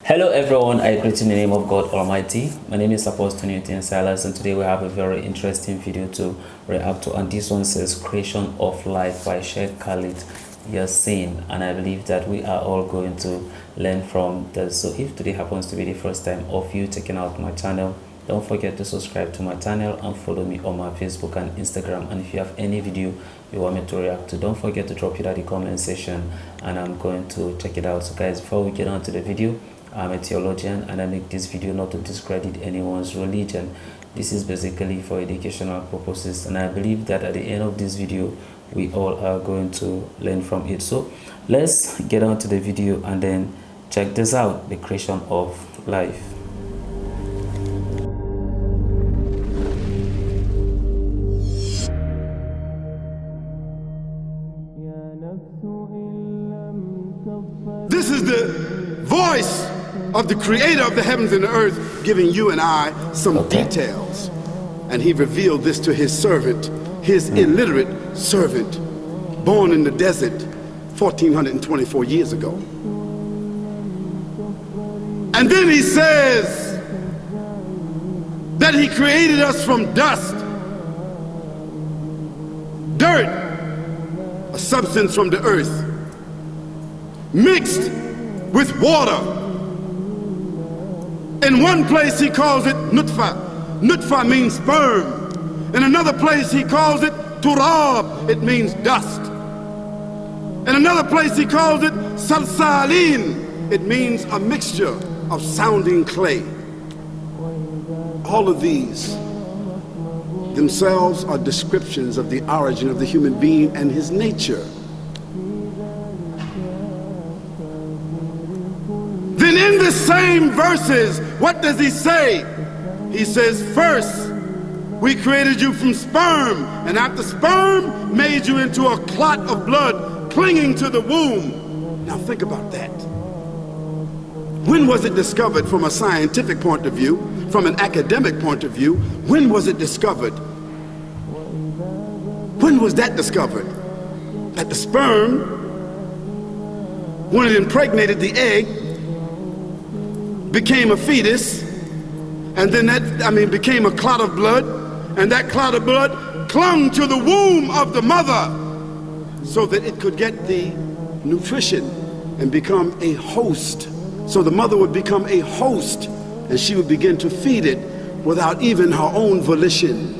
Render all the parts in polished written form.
Hello everyone, I greet you in the name of God Almighty. My name is Apostle Silas, and today we have a very interesting video to react to, and this one says Creation of Life by Sheikh Khalid Yasin, and I believe that we are all going to learn from this. So if today happens to be the first time of you checking out my channel, don't forget to subscribe to my channel and follow me on my Facebook and Instagram. And if you have any video you want me to react to, don't forget to drop it at the comment section and I'm going to check it out. So guys, before we get on to the video, I'm a theologian and I make this video not to discredit anyone's religion. This is basically for educational purposes, and I believe that at the end of this video we all are going to learn from it. So let's get on to the video and then check this out, the creation of life. This is the voice of the creator of the heavens and the earth giving you and I some details. And he revealed this to his servant, his illiterate servant, born in the desert 1424 years ago. And then he says that he created us from dust, dirt, a substance from the earth, mixed with water. In one place he calls it nutfa. Nutfa means sperm. In another place he calls it turab. It means dust. In another place he calls it salsalin. It means a mixture of sounding clay. All of these themselves are descriptions of the origin of the human being and his nature. Then in the same verses, what does he say? He says, first, we created you from sperm, and after sperm, made you into a clot of blood clinging to the womb. Now think about that. When was it discovered from a scientific point of view, from an academic point of view? When was it discovered? When was that discovered? That the sperm, when it impregnated the egg, became a fetus, and then that became a clot of blood, and that clot of blood clung to the womb of the mother so that it could get the nutrition and become a host. So the mother would become a host and she would begin to feed it without even her own volition.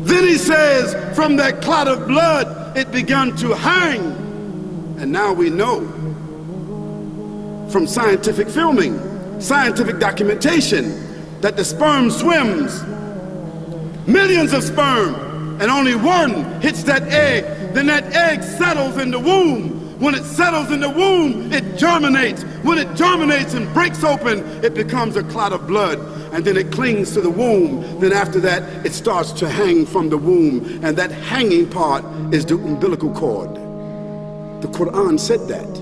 Then he says, from that clot of blood it began to hang, and now we know from scientific filming, scientific documentation, that the sperm swims, millions of sperm, and only one hits that egg. Then that egg settles in the womb. When it settles in the womb, it germinates. When it germinates and breaks open, it becomes a clot of blood, and then it clings to the womb. Then after that, it starts to hang from the womb, and that hanging part is the umbilical cord. The Quran said that.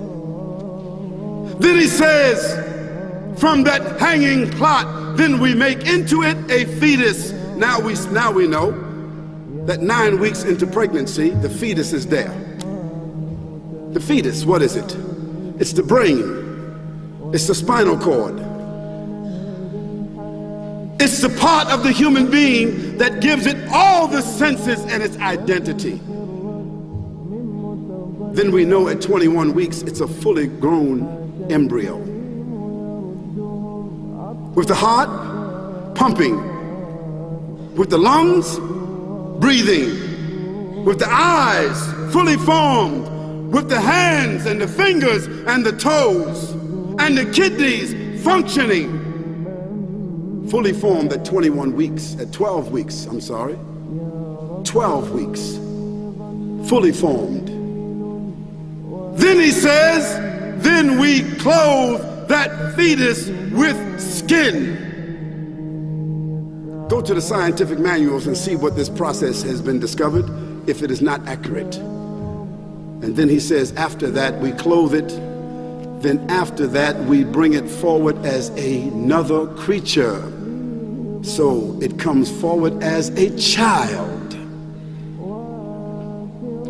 Then he says, from that hanging clot, then we make into it a fetus. Now we know that 9 weeks into pregnancy, the fetus is there. The fetus, what is it? It's the brain. It's the spinal cord. It's the part of the human being that gives it all the senses and its identity. Then we know at 21 weeks, it's a fully grown embryo, with the heart pumping, with the lungs breathing, with the eyes fully formed, with the hands and the fingers and the toes, and the kidneys functioning, fully formed at 21 weeks, at 12 weeks, 12 weeks, fully formed. Then he says, then we clothe that fetus with skin. Go to the scientific manuals and see what this process has been discovered, if it is not accurate. And then he says, after that we clothe it, then after that we bring it forward as another creature. So it comes forward as a child.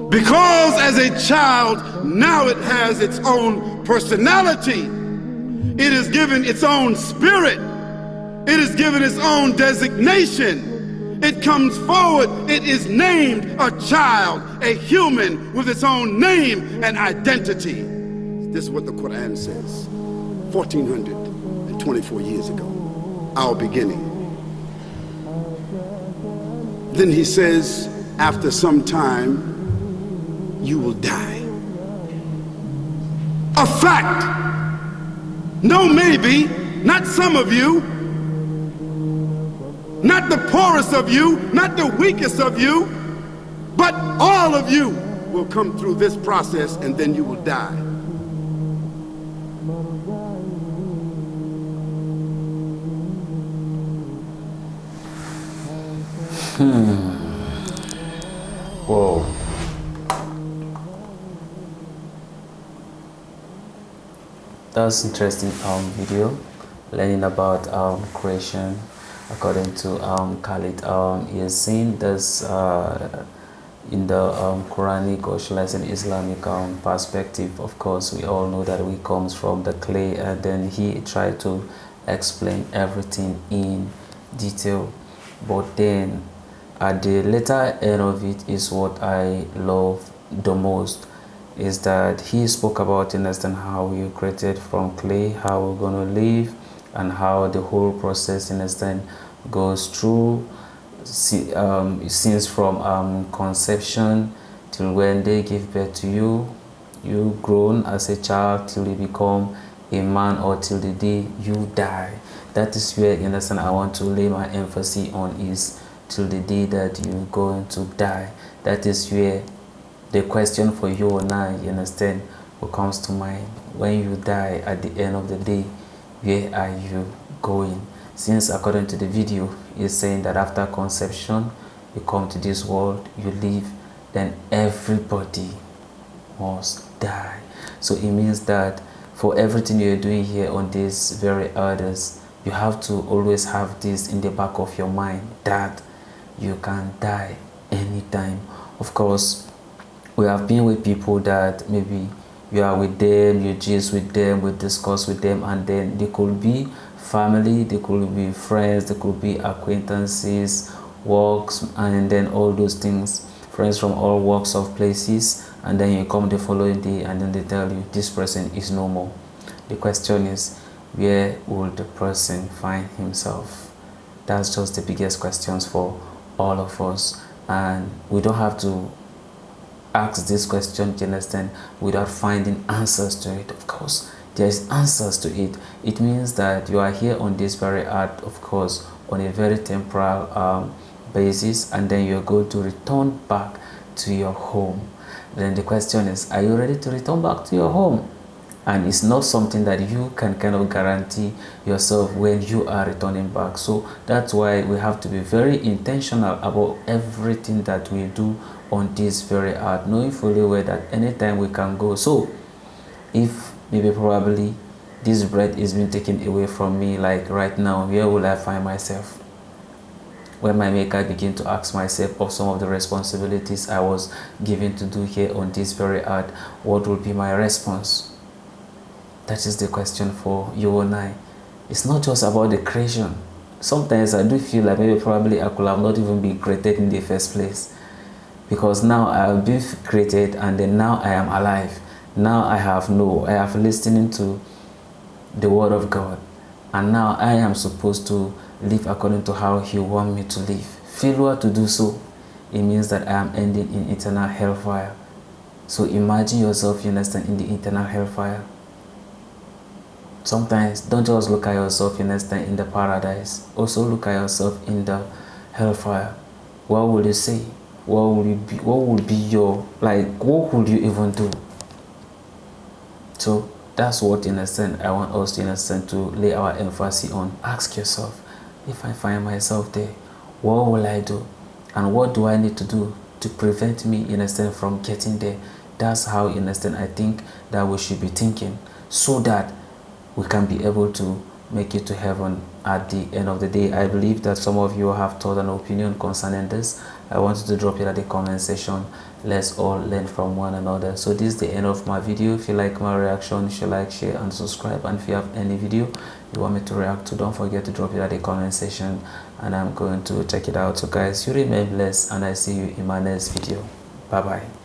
Because as a child, now it has its own personality. It is given its own spirit. It is given its own designation. It comes forward. It is named a child, a human with its own name and identity. This is what the Quran says. 1424 years ago, our beginning. Then he says, after some time, you will die. A fact. No maybe, not some of you, not the poorest of you, not the weakest of you, but all of you will come through this process and then you will die. Whoa. That's interesting video, learning about creation according to Khalid Yasin. That's in the Quranic or shall I say Islamic perspective. Of course, we all know that we comes from the clay, and then he tried to explain everything in detail. But then at the later end of it is what I love the most, is that he spoke about, understand how we created from clay, how we're gonna live, and how the whole process, understand, goes through since from conception till when they give birth to you, you grown as a child till you become a man, or till the day you die. That is where, you understand, I want to lay my emphasis on, is till the day that you're going to die. That is where the question for you and I, you understand, what comes to mind. When you die at the end of the day, where are you going? Since according to the video, it's saying that after conception, you come to this world, you live, then everybody must die. So it means that for everything you're doing here on this very earth, you have to always have this in the back of your mind, that you can die anytime. Of course, we have been with people that maybe you are with them, you gist with them, we discuss with them, and then they could be family, they could be friends, they could be acquaintances, works, and then all those things, friends from all walks of places, and then you come the following day and then they tell you this person is no more. The question is, where will the person find himself? That's just the biggest questions for all of us, and we don't have to ask this question, you understand, without finding answers to it. Of course, there's answers to it. It means that you are here on this very earth, of course, on a very temporal basis, and then you're going to return back to your home. Then the question is, are you ready to return back to your home? And it's not something that you can kind of guarantee yourself when you are returning back. So that's why we have to be very intentional about everything that we do on this very earth, knowing fully well that anytime we can go. So if maybe probably this breath is being taken away from me, like right now, where will I find myself? When my maker begin to ask myself of some of the responsibilities I was given to do here on this very earth, what will be my response? That is the question for you and I. It's not just about the creation. Sometimes I do feel like maybe probably I could have not even been created in the first place, because now I have been created and then now I am alive. Now I have listening to the word of God, and now I am supposed to live according to how he wants me to live. Failure to do so, it means that I am ending in eternal hellfire. So imagine yourself, you understand, in the eternal hellfire. Sometimes don't just look at yourself, you understand, in the paradise. Also look at yourself in the hellfire. What will you say? What will be your, like, what would you even do? So that's what, you understand, I want us to understand, to lay our emphasis on. Ask yourself, if I find myself there, what will I do? And what do I need to do to prevent me, you understand, from getting there? That's how, you understand, I think that we should be thinking, so that we can be able to make it to heaven at the end of the day. I believe that some of you have thought and opinion concerning this. I want you to drop it at the comment section. Let's all learn from one another. So this is the end of my video. If you like my reaction, you should like, share and subscribe. And if you have any video you want me to react to, don't forget to drop it at the comment section and I'm going to check it out. So guys, you remain blessed and I see you in my next video. Bye bye.